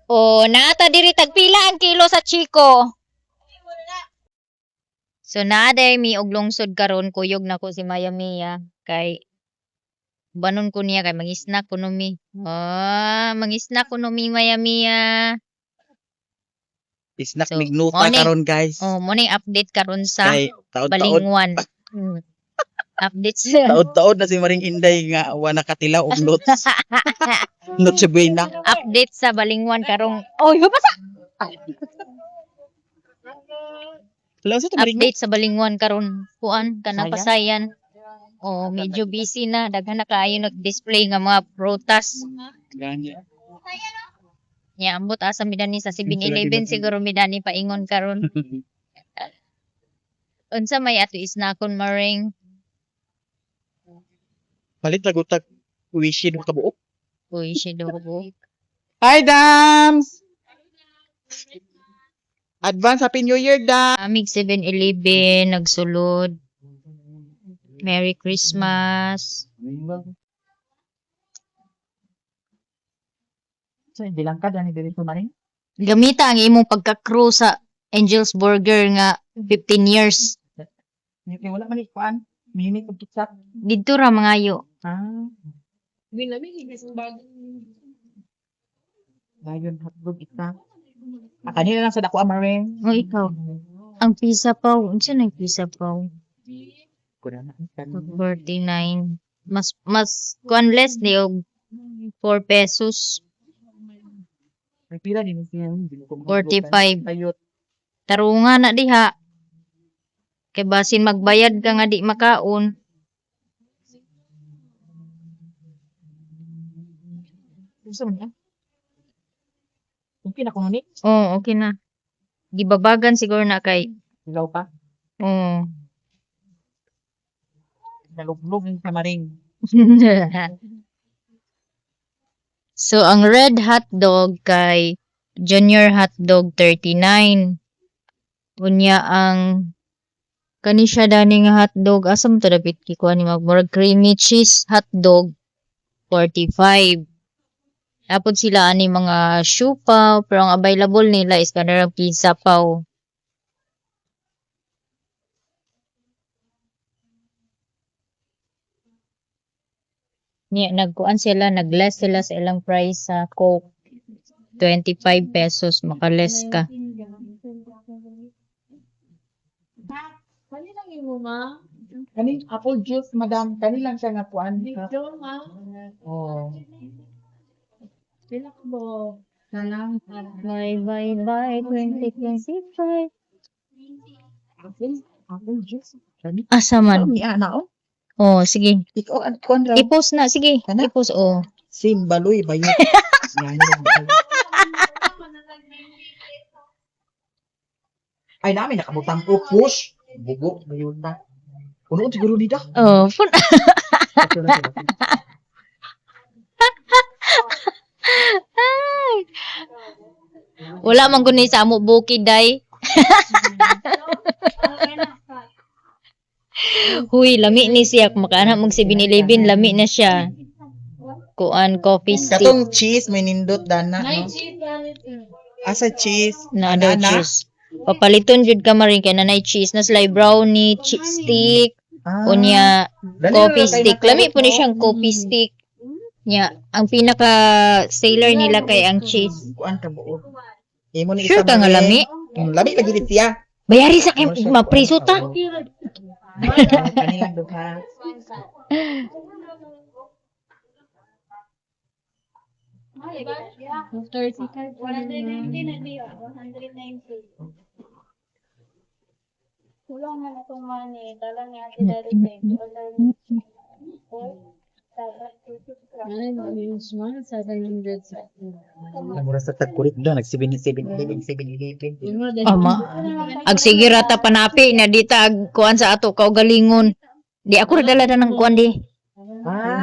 O, nata diri tagpila ang kilo sa Chico. So, naaday mi og lungsod karon kuyog na ko si Maya Mia. Kay, banon ko niya kay mag-snack ko no mi. Mag-snack ko no mi Maya Mia. Isnak So, mignuta morning. karon guys. Morning update karon sa Kay taod-taod Balingwan. Update sa taod-taod na si Maring Inday nga wa nakatilaw og notes. Notes buena. update sa Balingwan karong. Oh, basa. Lawas ito Maring. Update sa Balingwan karon. Kuan kanang Sayang. pasayan. Medyo busy na. Daghan na kaayo nag-display nga mga prutas. Ganya. Ya, ambot asa midani sa 7-Eleven siguro midani paingon karon. Unsa may ato isnakon maring Palit na gutag wishi ng kabuok. uy si Dobo. Hi Dams. Advance Happy New Year Dams. Amig 7-Eleven nagsulod. Merry Christmas. So hindi lang ka dani diri ko Maring. Gamita ang imong pagka-crew sa Angel's Burger nga 15 years. Hindi wala man ikuan. Minimik og kitsak. Dito ra mangayo. Dayon hotdog isa. Kanina lang sa dako Maring. O ikaw. Ang pizza paw, unsa na yung pizza paw? Kuna na 49. Mas kuan less ni og 4 pesos. May pila din siya. 45. Ayot. Tarunga na diha. Kay basin magbayad ka nga di makaon. Gusto mo na? Okay na kuno ni. Oh, okay na. Gibabagan siguro na kay. Ilaw pa. Oh. Naluglog yung Maring. So, ang red hot dog kay Junior hot dog 39. Unya ang kani siya dani nga hot dog. Asa mo to dapit kikuha ni magmurag creamy cheese hot dog 45. Tapos sila ani mga siupaw pero ang available nila is kanang pizza paw. Niya, nagkuan sila, nag-less sila sa ilang price sa Coke. 25 pesos, makaless ka. Kani lang imo ma? Kaning apple juice, madam. Kani lang siya nga kuan. Dito ma? Oh. Pila ka mo? Bye, bye, bye, 2025. Apple juice. Kani? Asa man? Ni ana oh. Oh, sige. Ikaw an kuan raw. I-post na, sige. Kana? I-post, oh. Simbaloy ba yun? Yan lang ba? Ay namin nakabutang ko push. Bugo mayon na. Kuno siguro nida. Oh, Ay. Wala man kundi sa amo bukid, day. Huy, lami ni siya. Makaana mag 7-Eleven, lami na siya. Kuan, coffee stick. Katong cheese may nindot dana no. Asa cheese? Na other Ana? cheese. Papaliton jud ka maring kay nanay cheese na slide brownie, cheese stick, unya coffee stick. Lami po ni siyang coffee stick. Nya, ang pinaka seller nila kay ang cheese. Kuan ka buo. Imo ni Sure ka nga lami? Lami ka gid siya. Bayari sa kay mapriso ta. Kanilang duha. Kulang na itong money. Dalang nga ati dali Mura sa tagkurit do nag 7-Eleven. Ama. Ag sige rata panapi na dita ag kuan sa ato kaugalingon. Di ako ra dala ng kuan di.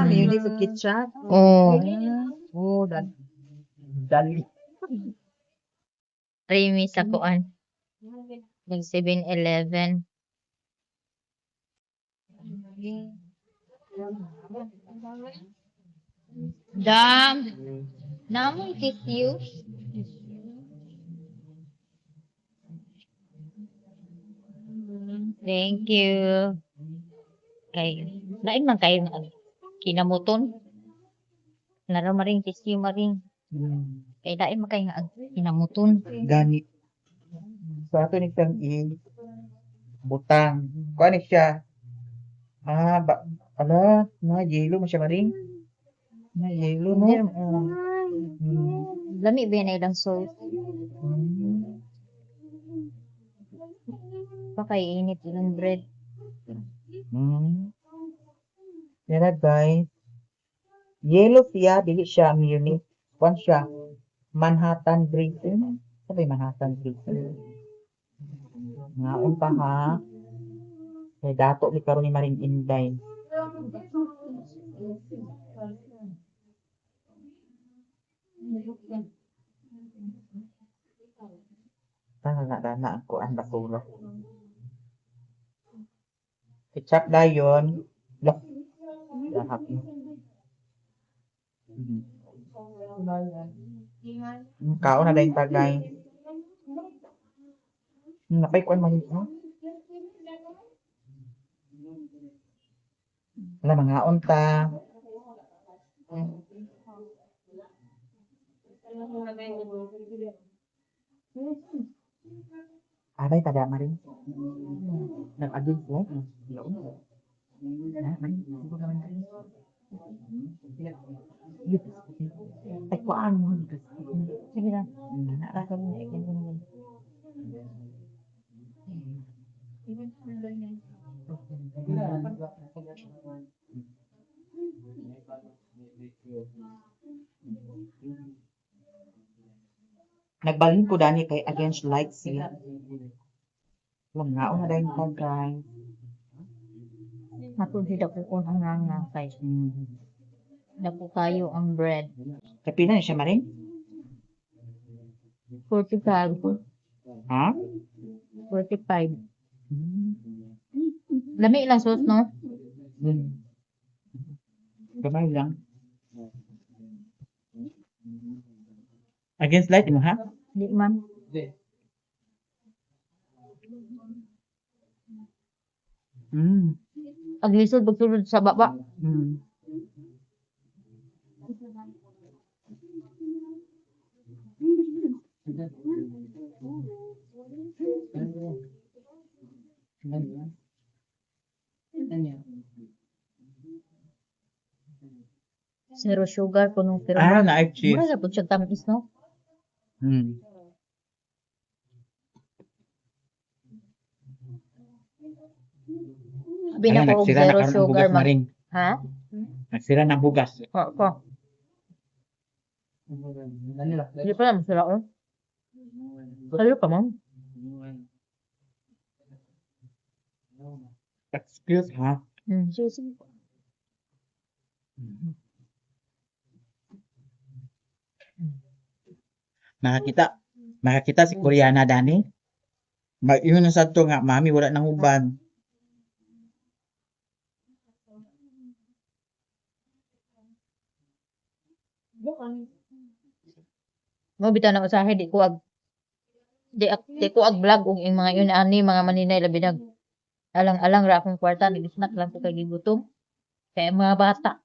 May unique sa kitchen. Oh. Oh, dali. Remy sa kuan. Nag 7-Eleven. Dam. Namoy tissue. Thank you. Kay, lain man kayo na kinamuton. Nara maring tissue maring. Kay lain man kayo nga kinamuton. Gani. So ato ni siyang butang. Kuha ni siya. Ala, na yelo mo siya maring. Na yelo no. Lami ba na ilang sauce? Pakainit ilang bread. Yan guys. Yellow siya, dili siya munich. Kuan siya. Manhattan dressing. Sabi Manhattan dressing. Ngaon pa ha. Kay dato ni karon ni Maring Inday. Dana ako ang basura. Ketchup dayon. Look. Lahap mo. Kao na dahil tagay. Napay kuan man ito. Wala mga unta. Abay tada maring. Nag-agin ko. Ay kuan mo. Sige lang. Nakakam na ikin. Nagbalhin ko dani kay against light siya. Langaw na dahil tagay. Napunsid ako kung ang nga kay. Naku kayo ang bread. Kapila na siya maring? 45. Ha? 45. Lami lang sauce, no? Gamay lang. Against light mo ha? Hindi man. Aglisod pagsulod sa baba. Zero sugar kuno pero Na cheese. mura po siya tamis, no? Sabi na ko og Nagsira na zero karon ang sugar bugas man. maring. Ha? Nagsira ng bugas. Ko. Hindi pa naman sila, oh. Kayo pa, ma'am? Excuse ha? Sige, sige. Makakita si Koreana dani. Mag-iyon na sa to nga, mami wala nang uban. Mo bitaw na usahay di ko ag vlog og yung mga yun ani mga maninay labi nag alang-alang ra akong kwarta nag-snack lang ko kay gigutom. Kaya mga bata.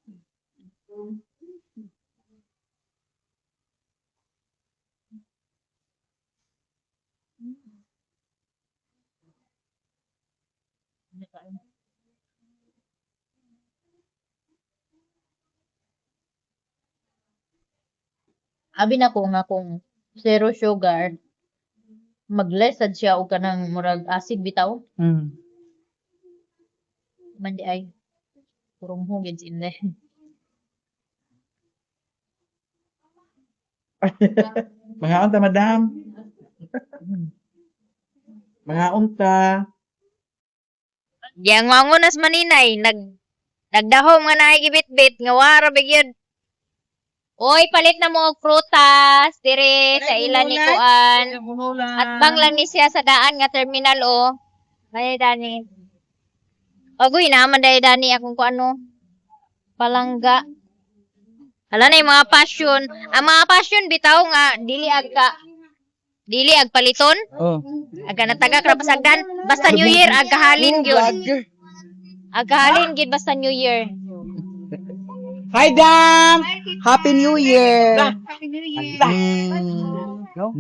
Abi na ko nga kung zero sugar, mag-less sad siya o kanang murag acid bitaw. Mandi ay purong hugid inle. Mga unta, madam. Mga unta. Yang mangunas maninay nagdahom nga naay gibit-bit nga wara bigyan. Oy, palit na mo og prutas dire sa ilan ni kuan. At bang lang ni siya sa daan nga terminal o. May dani. Agoy naman dai dani akong kuano. Palangga. Hala na yung mga passion. Ang mga passion bitaw nga dili ag paliton, Oh. aga natagak ra pasagdan basta New Year ag kahalin gyud. Ag kahalin gyud basta New Year. Hi, Dam! Happy New Year! No?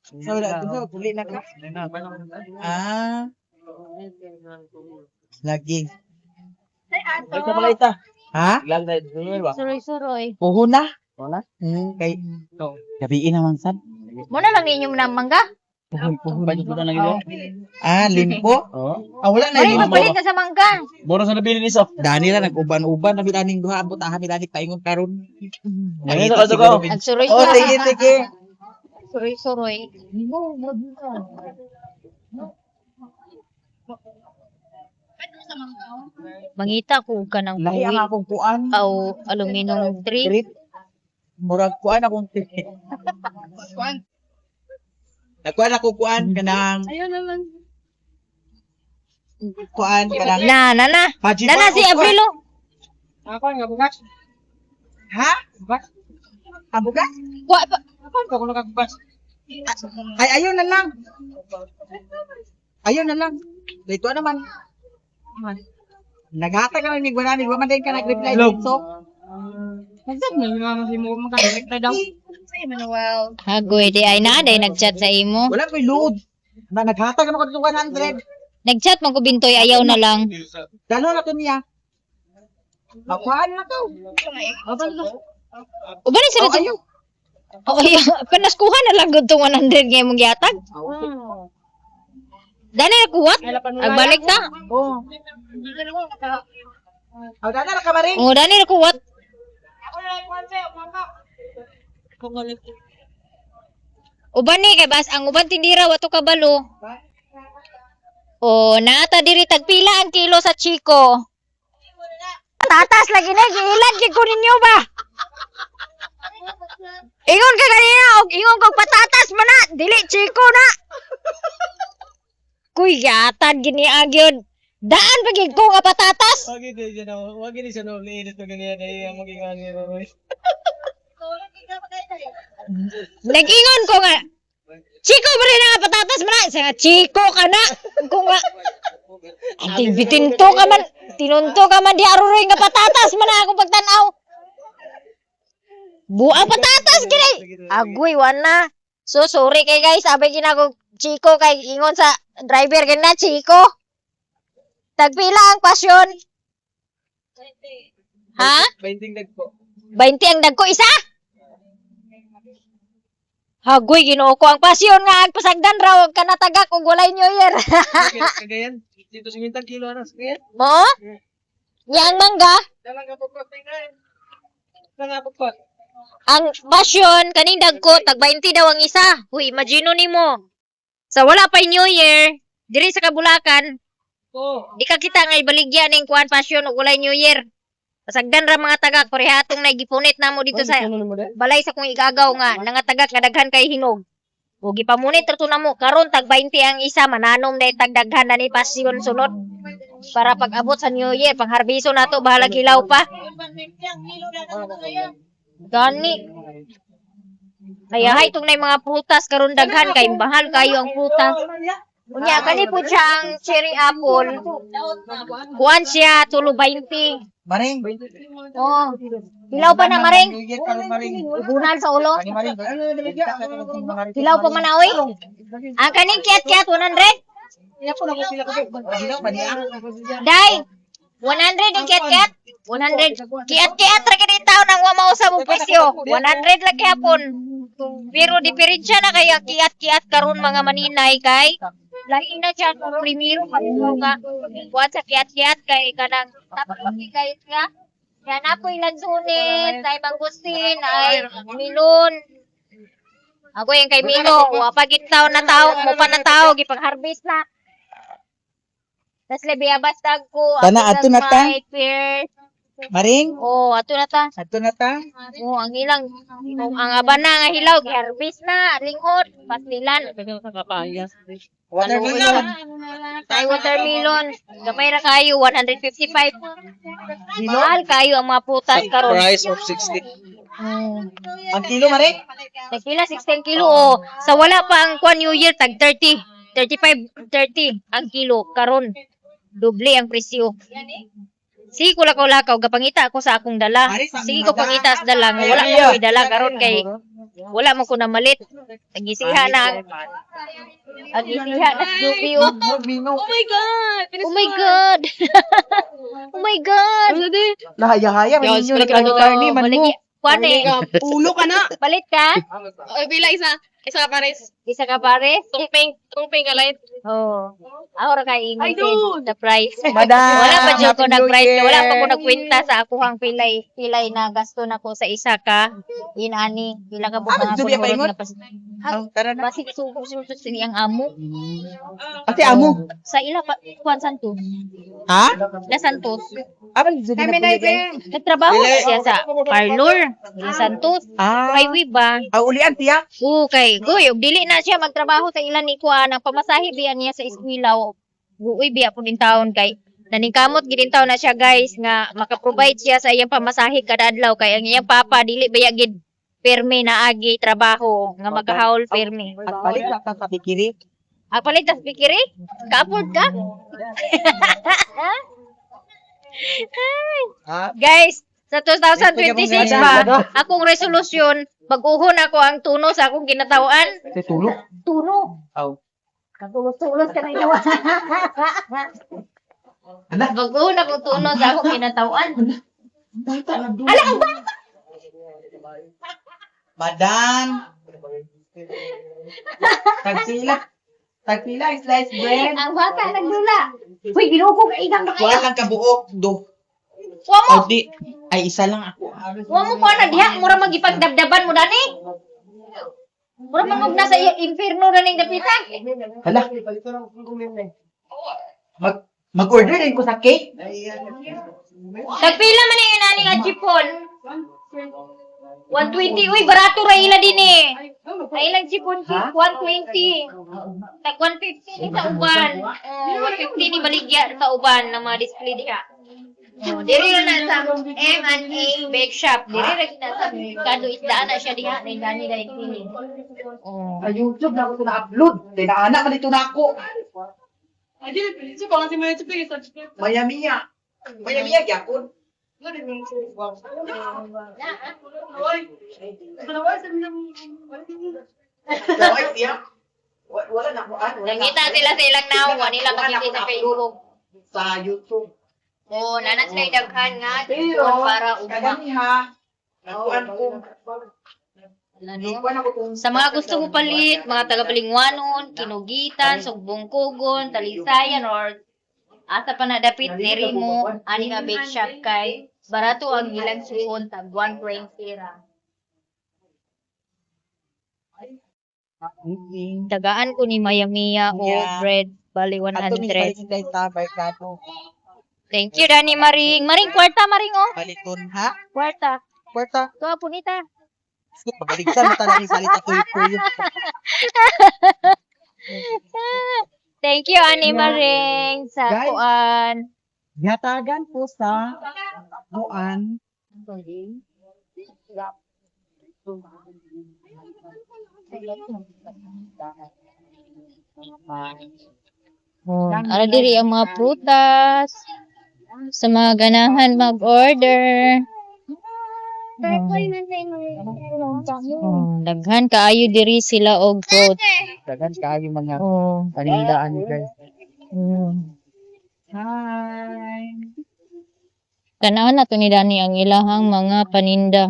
So, uli na ka? Ah. Lagi. Ha? Suroy-suroy. Puho na? Wala. Kay, gabiin naman sad. Mo na lang ninyo ng mangga. Puho na ito. Ah, limpo? Ah, wala na Ay, yun. magpalit ka sa mangga. Mura sa nabili ni Sof. Dani lang, nag-uban-uban. Nabilaning duha. Abot, nabilaning paingon karon. Ay, nakadugaw. Ag suroy Oh, sige, sige. Suroy-suroy. Mangita ko ka ng Lahi ang buwi akong kuan. aw aluminum tree. Trip. Murag kuan akong trip. Nagkuan ako kuan kanang Ayun naman. kuan kanang Na. Haji Nana si Abrilo. Ako nga bukas. Ha? Abugas? Wa pa. Ako nakabukas. Ay, ayun na lang. Ayun na lang. Dito naman. Naghatag ka ng nigwa namin. Waman din ka nag-reply dito. Nagdad na yung naman si mo magkakalit na daw. Hagoy di ay na day nagchat sa imo. Wala ko'y load. Naghatag naman ko dito 100. Nagchat man ko bintoy ayaw na lang. Dalo na to niya. Akuan na to. Uban ni sila. Ayaw. Oh, ayaw. Panaskuha na lang gud tong 100 nga imong gihatag. Dani na kuwat. Agbalik ta. Oh. Aw, dana na kamaring. Oh, dani na kuwat. Uban ni kay bas ang uban tindira wato kabalo. Oh, naata diri tagpila ang kilo sa Chico. Tatas lagi na giilan gid ko ninyo ba? Ingon ka kanina og ingon kog patatas man na, dili Chico na. Kuy yatan gini agyod. Daan pa gid ko nga patatas. Wag ni siya no liinit na ganyan ay ang maging angin. Nag-ingon ko nga. Chico ba rin nga patatas man na? Sa nga Chico ka na. Ko nga. Ating bitinto ka man. Tinunto ka man di aruroy nga patatas man na akong pagtanaw. Buang patatas gini. Agoy wana. So sorry kay guys, sabi ginako Chico kay ingon sa driver gina Chico. Tagpila ang pasyon. Ha? Painting nagpo. 20 ang dagko isa? Hagoy ginoo ko ang pasyon nga agpasagdan raw kanatagak og walay New Year. Kagayan. Dito 50 kilo anas. Kagayan. Mo? Yang mangga, Dalang ka po tingnan. Dalang po. ang pasyon kaning dagko tag 20 daw ang isa. Huy, imagino nimo. Sa wala pa New Year, diri sa Kabulakan, Oh. di ka kita nga ibaligya ning kuan pasyon og walay New Year. Pasagdan ra mga tagak parehatong nagipunit namo dito sa balay sa kong igagaw nga nangatagak nga daghan kay hinog. O gipamunit ra to namo karon tag 20 ang isa mananom dai tag daghan na ni pasyon sunod para pag abot sa New Year pangharbiso nato bahalag hilaw pa. Gani. Kaya hay tong nay mga prutas karon daghan kay mahal kayo ang prutas. Unya kani po siya ang cherry apple. Kuan siya tulo 20. Maring. Oh. Hilaw pa na maring. Maring. Ugunan sa ulo. Maring. Hilaw pa man aoy. Ang kaning kiat-kiat 100. Dai. 100 ang kiat-kiat. 100. Kiat-kiat ra kini taon nang wa mausa mo presyo. 100 lang gyapon. Pero diferensya na kaya kiat-kiat karon mga maninay kay lain na siya kung primero nga buhat sa kiat-kiat kay kanang tapos kay nga yan ako ilang sunit ay mangustin ay milon ako yung kay Milo wa pa gid taon na tao mo pa na tao gipang harvest na tas lebi abas tag ko Tana, ato na ta? Pears Maring, Oh, ato na ta. ato na ta. Oh, ang ilang ang aba na nga hilaw, harvest na, lingkod, pastilan. Watermelon. Ay, watermelon. Gamay ra kayo, 155. Mahal kayo ang mga putas karon. Price of 60. Ang kilo, Maring? Tagpila 16 kilo o sa wala pa ang New Year tag 30, 35, 30 ang kilo karon. Doble ang presyo. Sige ko lakaw-lakaw gapangita ako sa akong dala. Sige ko pangita sa dala nga wala ko may dala karon kay wala mo ko na malit. Agisiha na. Agisiha na Jubio. Oh my God! Oh my god. Oh my god. Lahaya-haya, may ninyo nagkani man mo. Kuane, Ulo ka na! palit ka? Ay, bila isa. Isa ka pares. Isa ka pare? Tungping ka light. Oh. Ako ra kay Ay, ingin dude! the price. Madam, Wala pa jud ko Happy New nag-price. Year. Wala pa ko nagkwenta sa akuhang pilay na gasto na ko sa isa ka. Inani, pila ka buka nga Jubi, ko paingon? na pas. Tara na. Basig suko sini ang amo. Ate, amo. Sa ila pa Juan Santos. Ha? Na Santos. Abang, Jubi na po Nagtrabaho na siya sa parlor. Ila Santos. Highway ba? Ulian, tiya. Okay, goy, ug dili na siya magtrabaho sa ilan ni kuan ang pamasahe biya niya sa eskwela. Uy, biya po din taon kay naningkamot gid taon na siya guys nga maka-provide siya sa iyang pamasahe kada adlaw kay ang iyang papa dili biya gid permi na agi trabaho nga magahaul permi. At palit na ka sa pikiri. Palit tas pikiri? Ka-afford ka? Ha? Guys, sa 2026 ba, akong resolusyon, baguhon ako ang tuno sa akong ginatawaan. Sa tulog. Tuno. Aw. Katulos-tulos ka na inawa. Baguhon akong tuno sa akong ginatawaan. Ala, ang ba? Madam. Tagpila ang sliced bread. Ang bata nagdula. Uy, ginuko ka igang ba Wala kayo? kang kabuok. Do. Wa mo. Di. Ay, isa lang ako. Wa mo ko na diha. Mura magipagdabdaban mo dani. Mura magog nasa inferno na ning dapita. Hala. Mag-order din ko sa cake. Tagpila man yung nani nga chipon. 120. Uy, barato ra ila din eh. Ay ilang chipon Ha? 120. Tag 150 ni sa uban. 150 ni baligya sa uban ng mga display diha. Diri na sa M&A Bake Shop. Diri ra kita sa kado isdaan na siya diha na gani dai kini. Oh. Sa YouTube na ako na-upload. Tinaanak na dito na ako. Ay, di. Siya pa kasi may chupin. Maya-mia. Maya-mia, gyapon. Daway, tiya. Wala na ako. Nangita sila sa ilang nawa nila makikita sa Facebook. Sa YouTube. Oh, nana sila idaghan nga Pero, chipon para ugma. kagani ha. Nakuan ko. Nakuan ako kung... Sa mga gusto mo palit, mga taga-Balingwanon, Kinugitan, Sugbongkogon, Talisayan, or asa pa na dapit, diri mo, ani nga bake shop kay, barato ang ilang suon, tag 1.0. Tagaan ko ni Maya Mia o Yeah. bread, bali Ato ni 100. palit sa barkado. Thank you, Dani Maring. Maring, kwarta, Maring, oh. Paliton ha? Kwarta. Kwarta. Ito, punita. Pagaligsan mo talaga yung salita tuyo-tuyo. Thank you, Ani Maring, sa Guys. kuan. Yatagan po sa buan. Ara diri ang mga prutas. Sa mga ganahan mag-order. Daghan kaayo diri sila og fruit. Dagan kayo mga Oh. panindaan ni guys. Hi. Tanawan na to ni Dani ang ilahang mga paninda.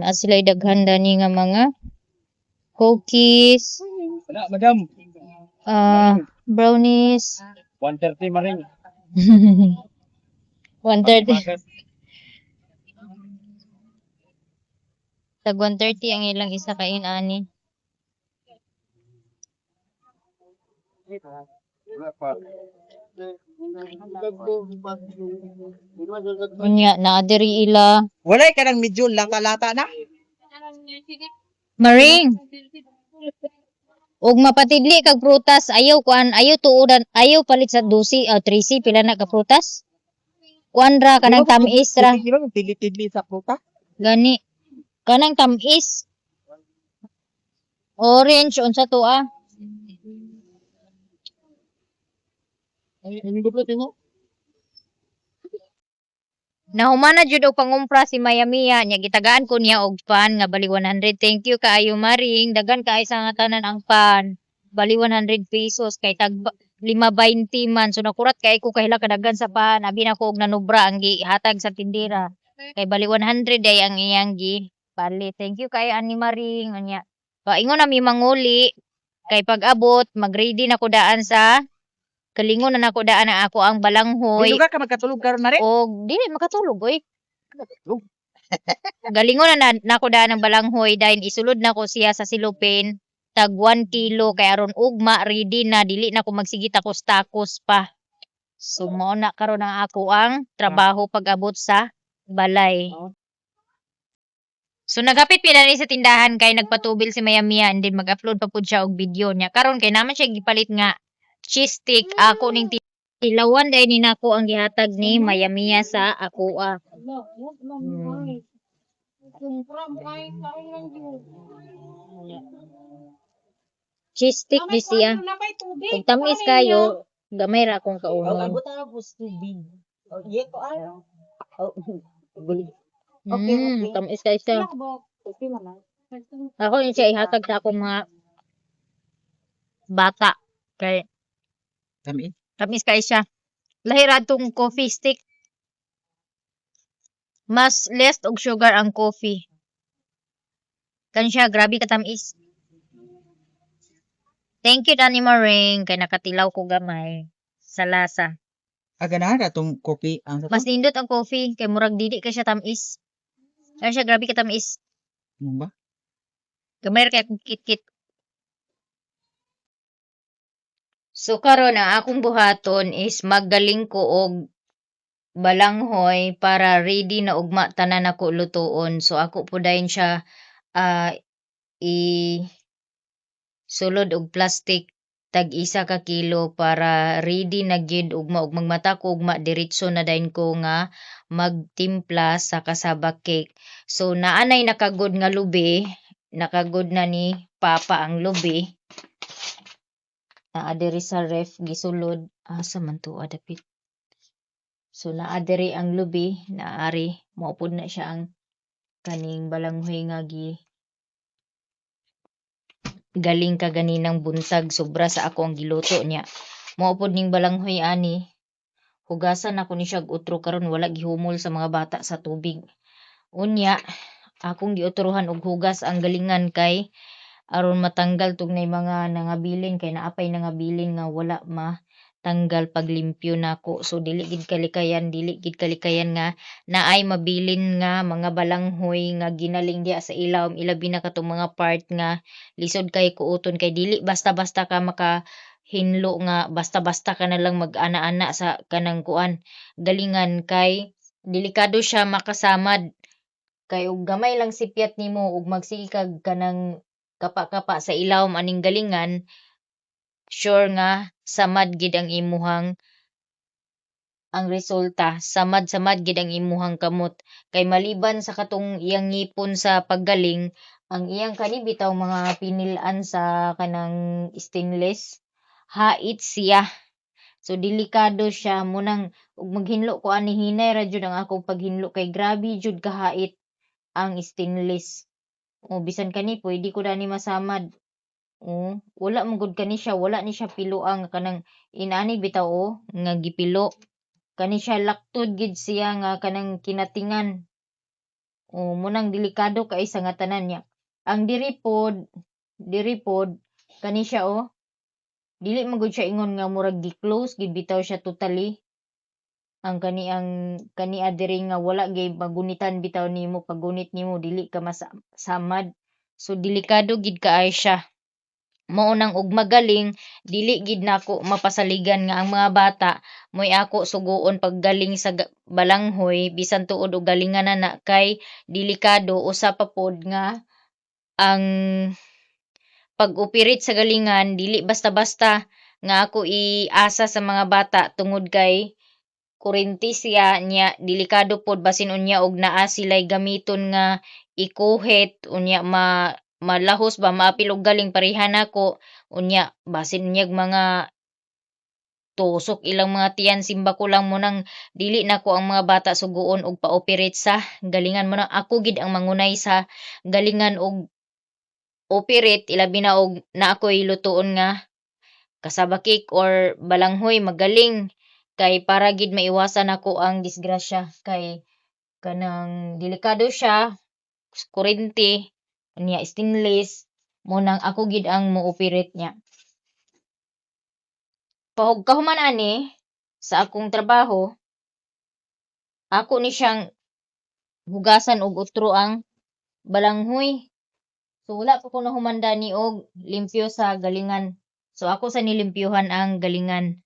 As sila daghan Dani nga mga cookies, Wala, madam. brownies, 130 maring. 130. Tag 130 ang ilang isa ka inani. Wala pa. Unya na diri ila. Wala ka nang medyo lata-lata na. Maring, ug mapatidli kag prutas ayaw kuan ayaw tuudan ayaw palit sa 12 o 13 pila na ka prutas. Kuan ra kanang tamis ra Di ba magtili-tili sa pruta? gani. Kanang tamis. Orange unsa to ah? Nahumana jud og pangumpra si Mayamiya nya gitagaan ko niya og pan nga bali 100. Thank you kaayo Maring. Dagan kaay sa nga tanan ang pan. Bali 100 pesos kay tag 5.20 man. So nakurat kay ko kahila kadagan sa pan. Abi na ko og nanubra ang gihatag sa tindera. Kay bali 100 day ang iyang gi. Bali, thank you kay ani Maring. Anya. Paingon na mi manguli. Kay pag-abot, mag-ready na ko daan sa kalingon na nako daan ang ako ang Di balanghoy. lugar ka magkatulog karon na rin. O dili makatulog oy. Galingon na nako daan ang balanghoy dahil isulod na ko siya sa silupin tag 1 kilo kay aron ugma ready na dili na ko magsigit takos pa. So mao na karon ang ako ang trabaho pag-abot sa balay. So nagapit pila ni sa tindahan kay nagpatubil si Mayamia and then mag-upload pa pud siya og video niya. Karon kay naman siya gipalit nga cheese stick ako ning tilawan dahil ni nako ang gihatag ni Mayamia sa ako ah. Cheese stick di siya. Kung tamis kayo, gamay ra akong kaunon. Tamis kayo siya. Ako yun siya ihatag sa akong mga bata. Kay Dami. tamis kayo siya. Lahira tong coffee stick. Mas less og sugar ang coffee. Kan siya, grabe katamis. Thank you, Danny Maring. Kay nakatilaw ko gamay sa lasa. Aganahan na tong kopi ang Mas nindot ang coffee. Kay murag didi ka siya tamis. Kan siya, grabe katamis. Ano ba? Gamay ra kay akong kit-kit. So karon ang akong buhaton is maggaling ko og balanghoy para ready na ugma tanan ako lutuon. So ako po dayon siya i sulod og plastic tag isa ka kilo para ready na gyud ugma ug magmata ko ugma diretso na dayon ko nga magtimpla sa kasaba cake. So naanay nakagod nga lubi, nakagod na ni Papa ang lubi. Naa diri sa ref gisulod asa man to adapit. So naa diri ang lubi, naari maupod na siya ang kaning balanghoy nga galing ka ganinang buntag sobra sa ako ang giluto niya. Maupod ning balanghoy ani. Hugasan ako ni siya og utro karon wala gihumol sa mga bata sa tubig. Unya akong giuturuhan og hugas ang galingan kay aron matanggal tug nay mga nangabilin kay naapay nangabilin nga wala matanggal pag limpyo nako. So dili gid kalikayan nga naay mabilin nga mga balanghoy nga ginaling diha sa ilawom ilabi na katong mga part nga lisod kay kuoton kay dili basta-basta ka makahinlo nga basta-basta ka na lang mag-ana-ana sa kanang kuan galingan kay delikado siya makasamad kay ug gamay lang sipyat nimo ug magsikag kanang kapa-kapa sa ilawom aning galingan sure nga samad gid ang imuhang ang resulta samad-samad gid ang imuhang kamot kay maliban sa katong iyang ngipon sa paggaling ang iyang kani bitaw mga pinilan sa kanang stainless hait siya so delikado siya munang ug maghinlo ko ani hinay ra jud ang akong paghinlo kay grabe jud kahait ang stainless o bisan kani pwede ko dani masamad. O wala man gud kani siya, wala ni siya piloang kanang inani bitaw nga gipilo. Kani siya laktod gid siya nga kanang kinatingan. O munang delikado kay sa nga tanan niya. Ang diri pod kani siya dili man gud siya ingon nga murag gi-close gid bitaw siya totally. Ang kani adiri nga wala gay magunitan bitaw nimo paggunit nimo dili ka masamad so delikado gid kaay siya mao nang og magaling dili gid nako mapasaligan nga ang mga bata moy ako suguon paggaling sa balanghoy bisan tuod og galingan na kay delikado usa pa pod nga ang pag-operate sa galingan dili basta-basta nga ako iasa sa mga bata tungod kay kurente siya niya delikado pod basin unya og naa sila'y gamiton nga ikuhit unya malahos ba maapil og galing parehan nako unya basin unyag mga tusok ilang mga tiyan simba ko lang mo nang dili nako ang mga bata suguon og pa-operate sa galingan mo nang ako gid ang mangunay sa galingan og operate ilabi na og na ako'y lutuon nga kasabakik or balanghoy magaling kay para gid maiwasan ako ang disgrasya kay kanang delikado siya kurente niya stainless mo nang ako gid ang mo-operate niya. Pahog kahuman ani sa akong trabaho ako ni siyang hugasan og utro ang balanghoy. So wala pa ko nahumanda ni og limpyo sa galingan. So ako sa nilimpyuhan ang galingan.